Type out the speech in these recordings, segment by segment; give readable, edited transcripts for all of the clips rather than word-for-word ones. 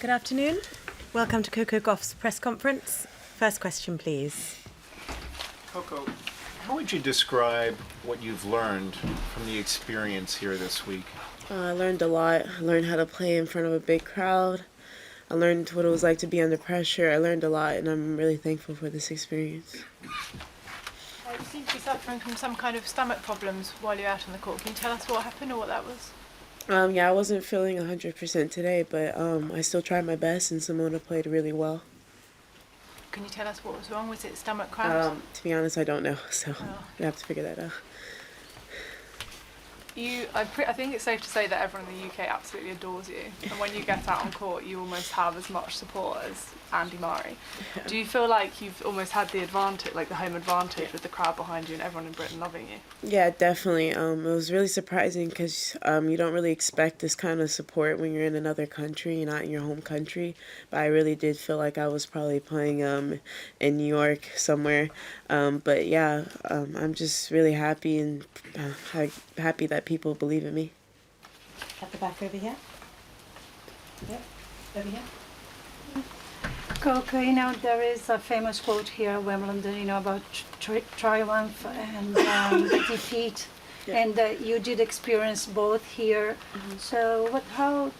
Good afternoon. Welcome to Coco Gauff's press conference. First question, please. Coco, how would you describe what you've learned from the experience here this week? I learned a lot. I learned how to play in front of a big crowd. I learned what it was like to be under pressure. I learned a lot, and I'm really thankful for this experience. You seem to be suffering from some kind of stomach problems while you're out on the court. Can you tell us what happened or what that was? Yeah, I wasn't feeling 100% today, but I still tried my best, and Simona played really well. Can you tell us what was wrong? Was it stomach cramps? To be honest, I don't know, so I have to figure that out. I think it's safe to say that everyone in the UK absolutely adores you, and when you get out on court you almost have as much support as Andy Murray. Yeah. Do you feel like you've almost had the advantage, like the home advantage, with the crowd behind you and everyone in Britain loving you? Yeah, definitely. It was really surprising because you don't really expect this kind of support when you're in another country, not in your home country. But I really did feel like I was probably playing in New York somewhere. But yeah, I'm just really happy and happy that people believe in me. At the back over here. Yep, over here. Coco, there is a famous quote here at Wimbledon, about triumph and defeat, yeah. And you did experience both here. Mm-hmm. So, how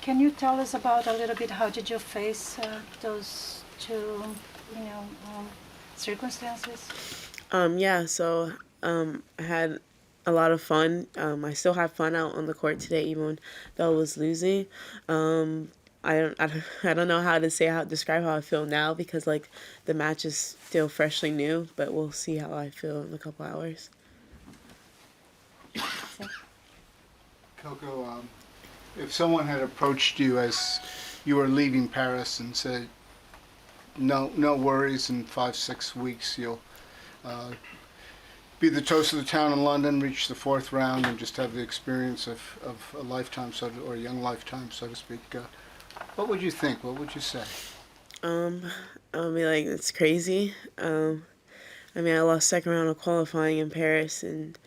can you tell us about a little bit? How did you face those two, circumstances? Yeah. So I had a lot of fun. I still have fun out on the court today, even though I was losing. I don't know how to describe how I feel now because the match is still freshly new, but we'll see how I feel in a couple hours. Coco, if someone had approached you as you were leaving Paris and said, no worries, in 5-6 weeks you'll be the toast of the town in London, reach the 4th round, and just have the experience of a lifetime, or a young lifetime, so to speak, what would you think? What would you say? I'll be like, it's crazy. I lost second round of qualifying in Paris, and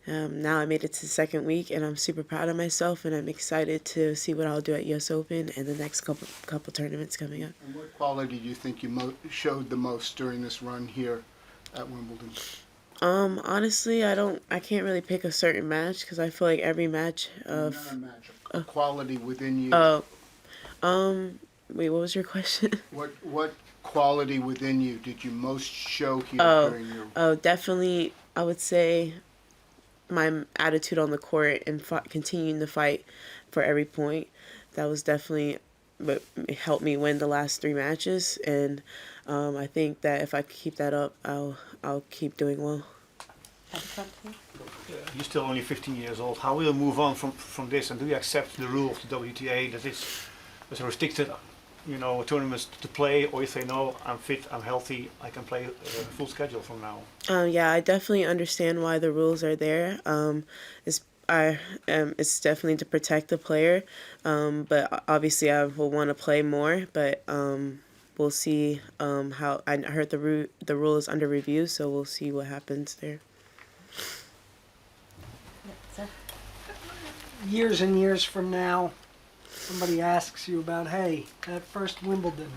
now I made it to the second week, and I'm super proud of myself, and I'm excited to see what I'll do at US Open and the next couple tournaments coming up. And what quality do you think you showed the most during this run here at Wimbledon? Honestly, I can't really pick a certain match because I feel like every match of... Not a match, a quality within you. Wait, what was your question? What quality within you did you most show here during your... Oh, definitely, I would say my attitude on the court and continuing to fight for every point. That was definitely what helped me win the last 3 matches, and I think that if I keep that up, I'll keep doing well. You're still only 15 years old. How will you move on from this, and do you accept the rule of the WTA that it's a restricted tournaments to play, or you say no, I'm fit, I'm healthy, I can play a full schedule from now? Yeah, I definitely understand why the rules are there. It's definitely to protect the player, but obviously I will want to play more, but we'll see how. I heard the rule is under review, so we'll see what happens there. Years and years from now, somebody asks you about, hey, that first Wimbledon.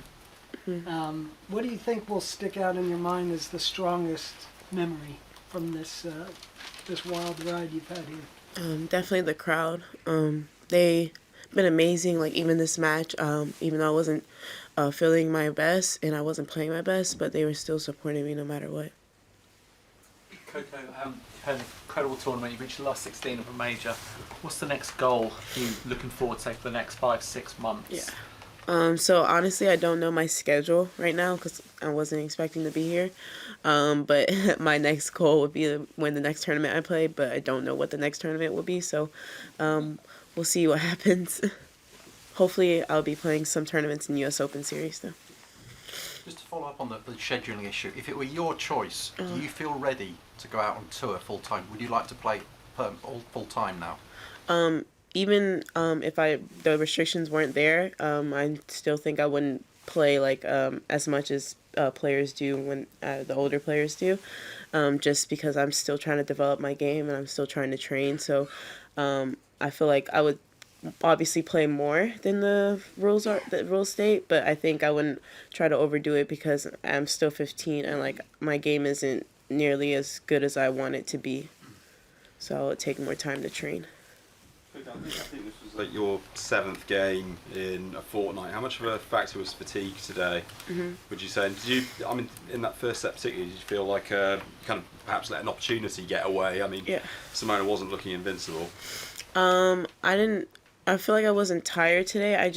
Mm-hmm. What do you think will stick out in your mind as the strongest memory from this wild ride you've had here? Definitely the crowd. They've been amazing. Even this match, even though I wasn't feeling my best and I wasn't playing my best, but they were still supporting me no matter what. Coco, you've had an incredible tournament. You've reached the last 16 of a major. What's the next goal you're looking forward to, say, for the next 5-6 months? Yeah. So honestly, I don't know my schedule right now because I wasn't expecting to be here. But my next goal would be to win the next tournament I play, but I don't know what the next tournament will be. So we'll see what happens. Hopefully, I'll be playing some tournaments in US Open Series though. Just to follow up on the scheduling issue, if it were your choice, do you feel ready to go out on tour full time? Would you like to play full time now? Even if the restrictions weren't there, I still think I wouldn't play as much as players do when the older players do, just because I'm still trying to develop my game and I'm still trying to train. So I feel like I would obviously play more than the rules state, but I think I wouldn't try to overdo it because I'm still 15 and like my game isn't nearly as good as I want it to be. So I'll take more time to train. I think this was like your 7th game in a fortnight. How much of a factor was fatigue today, would you say? And did you, I mean, in that first set particularly, did you feel like kind of perhaps let an opportunity get away? I mean, Yeah. Simona wasn't looking invincible. I feel like I wasn't tired today. I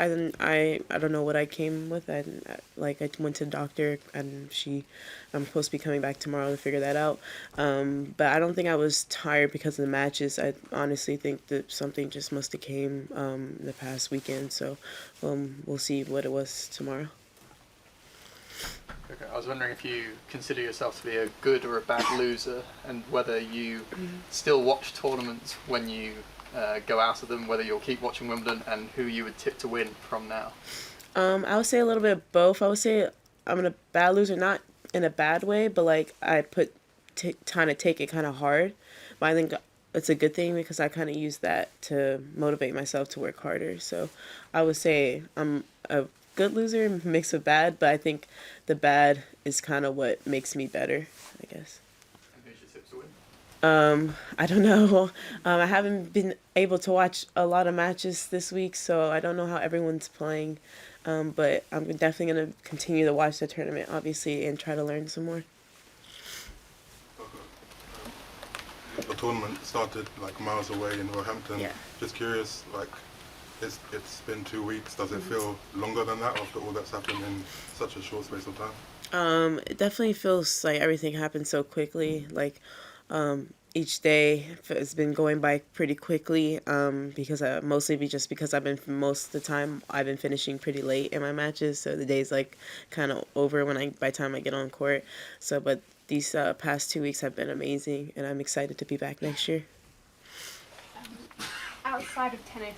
don't know what I came with. I went to the doctor and I'm supposed to be coming back tomorrow to figure that out. But I don't think I was tired because of the matches. I honestly think that something just must have came the past weekend. So we'll see what it was tomorrow. Okay, I was wondering if you consider yourself to be a good or a bad loser, and whether you still watch tournaments when you go out of them, whether you'll keep watching Wimbledon, and who you would tip to win from now. I would say a little bit of both. I would say I'm a bad loser, not in a bad way, but like I kind of take it kind of hard. But I think it's a good thing because I kind of use that to motivate myself to work harder. So I would say I'm a good loser, mixed with bad, but I think the bad is kind of what makes me better, I guess. I don't know. I haven't been able to watch a lot of matches this week, so I don't know how everyone's playing. But I'm definitely going to continue to watch the tournament, obviously, and try to learn some more. The tournament started like miles away in Roehampton. Yeah. Just curious, like, it's been 2 weeks. Does it feel longer than that after all that's happened in such a short space of time? It definitely feels like everything happened so quickly. Like, each day has been going by pretty quickly because because most of the time I've been finishing pretty late in my matches, so the day's like kind of over by the time I get on court. So, but these past 2 weeks have been amazing, and I'm excited to be back next year. Outside of tennis,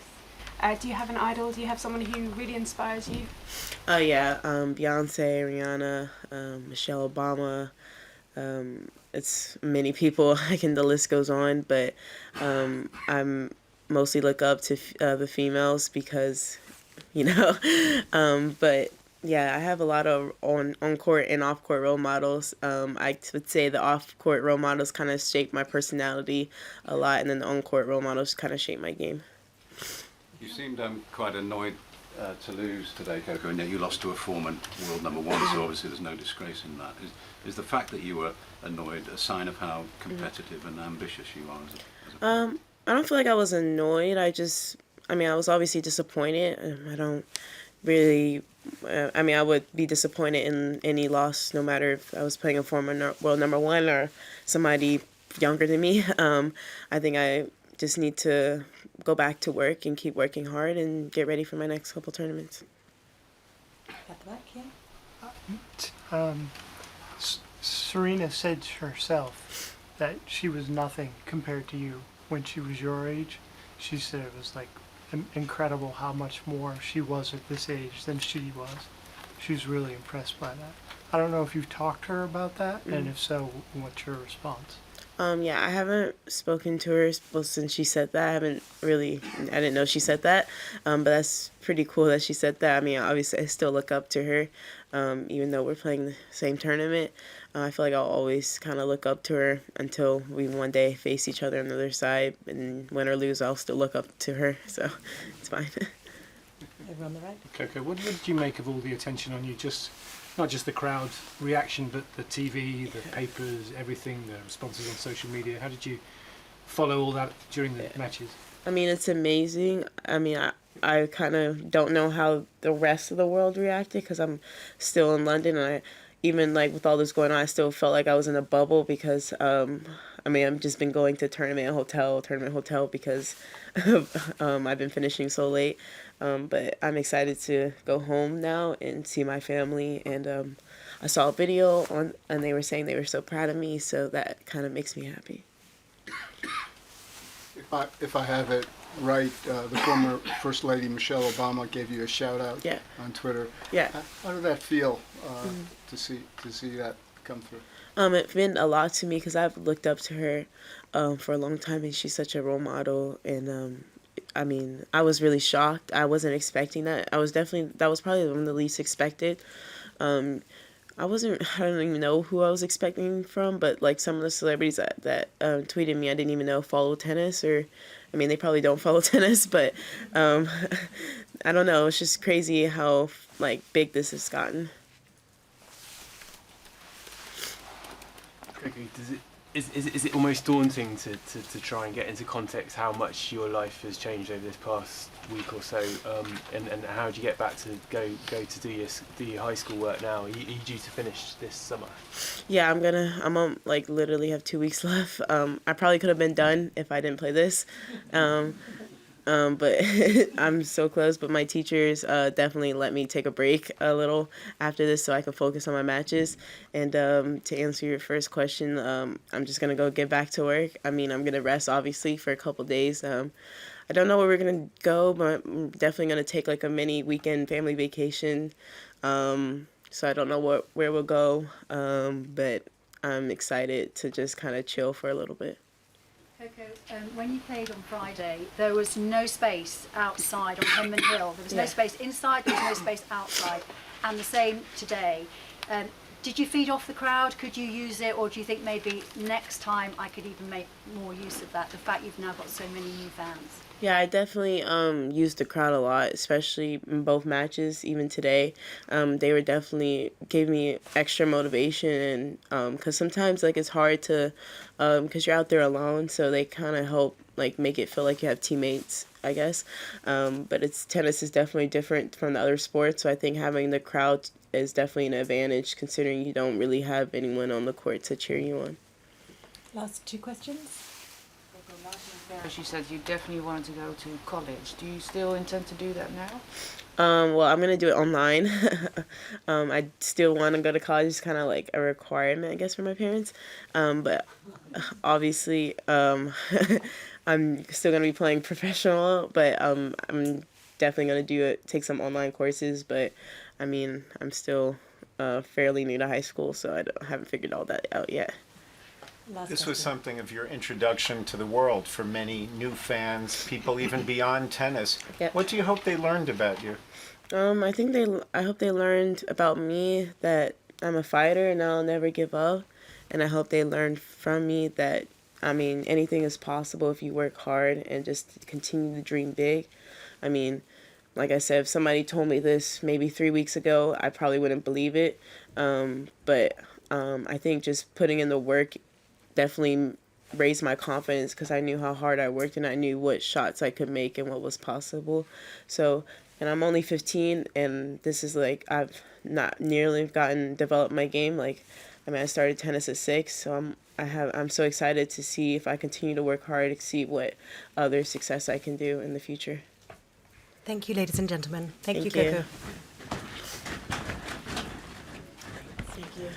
do you have an idol? Do you have someone who really inspires you? Yeah, Beyonce, Rihanna, Michelle Obama. It's many people. The list goes on, but I'm mostly look up to the females because, but yeah, I have a lot of on court and off court role models. I would say the off court role models kind of shape my personality a lot, and then the on court role models kind of shape my game. You seemed quite annoyed to lose today, Coco, and yet you lost to a former world number one, so obviously there's no disgrace in that. Is the fact that you were annoyed a sign of how competitive and ambitious you are as a I don't feel like I was annoyed. I was obviously disappointed. I don't really... I would be disappointed in any loss, no matter if I was playing a former world number one or somebody younger than me. I think I just need to go back to work and keep working hard and get ready for my next couple tournaments. At the back, yeah. Serena said herself that she was nothing compared to you when she was your age. She said it was like incredible how much more she was at this age than she was. She was really impressed by that. I don't know if you've talked to her about that, and if so, what's your response? Yeah, I haven't spoken to her since she said that. I didn't know she said that, but that's pretty cool that she said that. Obviously, I still look up to her, even though we're playing the same tournament. I feel like I'll always kind of look up to her until we one day face each other on the other side, and win or lose, I'll still look up to her, so it's fine. Over on the right. Coco, what did you make of all the attention on you? Not just the crowd reaction, but the TV, the papers, everything, the responses on social media. How did you follow all that during the matches? It's amazing. I kind of don't know how the rest of the world reacted because I'm still in London, and even like with all this going on, I still felt like I was in a bubble because I've just been going to tournament hotel because I've been finishing so late. But I'm excited to go home now and see my family. And I saw a video and they were saying they were so proud of me, so that kind of makes me happy. If I have it right, the former First Lady Michelle Obama gave you a shout out on Twitter. Yeah. How did that feel to see that come through? It meant a lot to me because I've looked up to her for a long time, and she's such a role model, and I mean, I was really shocked. I wasn't expecting that. That was probably one of the least expected. I don't even know who I was expecting from, but like some of the celebrities that tweeted me, I didn't even know follow tennis, or, I mean, they probably don't follow tennis, but I don't know. It's just crazy how like big this has gotten. Coco, is it almost daunting to try and get into context how much your life has changed over this past week or so, and how do you get back to go to do your high school work now? Are you due to finish this summer? Yeah, I'm on, like, literally have 2 weeks left. I probably could have been done if I didn't play this. But I'm so close. But my teachers definitely let me take a break a little after this so I can focus on my matches. And to answer your first question, I'm just going to go get back to work. I mean, I'm going to rest, obviously, for a couple days. I don't know where we're going to go, but I'm definitely going to take like a mini weekend family vacation. So I don't know where we'll go, but I'm excited to just kind of chill for a little bit. Coco, when you played on Friday, there was no space outside on Henman Hill. There was no space inside, there was no space outside. And the same today. Did you feed off the crowd? Could you use it? Or do you think maybe next time I could even make more use of that, the fact you've now got so many new fans? Yeah, I definitely used the crowd a lot, especially in both matches, even today. They were definitely gave me extra motivation, and because sometimes like it's hard to, because you're out there alone, so they kind of help like make it feel like you have teammates, I guess. But tennis is definitely different from the other sports, so I think having the crowd is definitely an advantage considering you don't really have anyone on the court to cheer you on. Last two questions. She said you definitely wanted to go to college. Do you still intend to do that now? Well, I'm going to do it online. I still want to go to college. It's kind of like a requirement, I guess, for my parents. But obviously, I'm still going to be playing professional, but I'm definitely going to take some online courses. But, I mean, I'm still fairly new to high school, so I haven't figured all that out yet. This was something of your introduction to the world for many new fans, people even beyond tennis. Yep. What do you hope they learned about you? I hope they learned about me that I'm a fighter and I'll never give up. And I hope they learned from me that, I mean, anything is possible if you work hard and just continue to dream big. I mean, like I said, if somebody told me this maybe 3 weeks ago, I probably wouldn't believe it. But I think just putting in the work definitely raised my confidence because I knew how hard I worked and I knew what shots I could make and what was possible. So, and I'm only 15, and this is like, I've not nearly developed my game. Like, I mean, I started tennis at 6, so I'm so excited to see if I continue to work hard to see what other success I can do in the future. Thank you, ladies and gentlemen. Thank you, you. Coco. Thank you.